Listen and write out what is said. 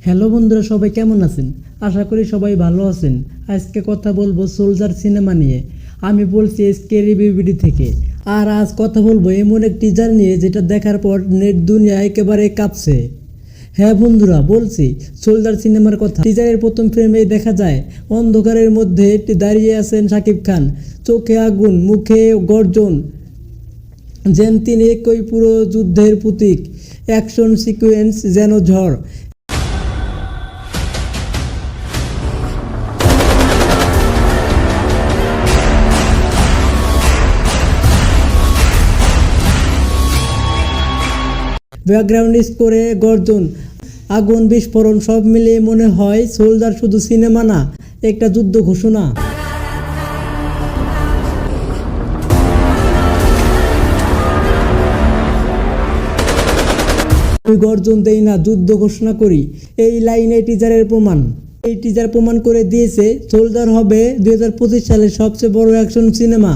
Hello বন্ধুরা, সবাই কেমন আছেন? আশা করি সবাই ভালো আছেন। আজকে কথা বলবো সোলজার সিনেমা নিয়ে। আমি বলছি এসকে রিভিউ ভিডিও থেকে। আর আজ কথা বলবো এমন এক টিজার নিয়ে যেটা দেখার পর নেট দুনিয়া একেবারে কাঁপছে। হ্যাঁ বন্ধুরা, বলছি সোলজার সিনেমার কথা। টিজারের প্রথম ফ্রেমে দেখা যায় অন্ধকারের মধ্যে দাঁড়িয়ে আছেন শাকিব খান, চোখে আগুন, মুখে গর্জন, যেন তিনি একই পুরো যুদ্ধের প্রতীক। অ্যাকশন সিকোয়েন্স যেন ঝড়। ব্যাকগ্রাউন্ড স্কোরে গর্জন, আগুন, বিস্ফোরণ সব মিলিয়ে মনে হয় সোলজার শুধু সিনেমা না, একটা যুদ্ধ ঘোষণা। আমি গর্জন দেই না, যুদ্ধ ঘোষণা করি। এই লাইনে টিজারের প্রমাণ। এই টিজার প্রমাণ করে দিয়েছে সোলজার হবে 2025 সালের সবচেয়ে বড় অ্যাকশন সিনেমা।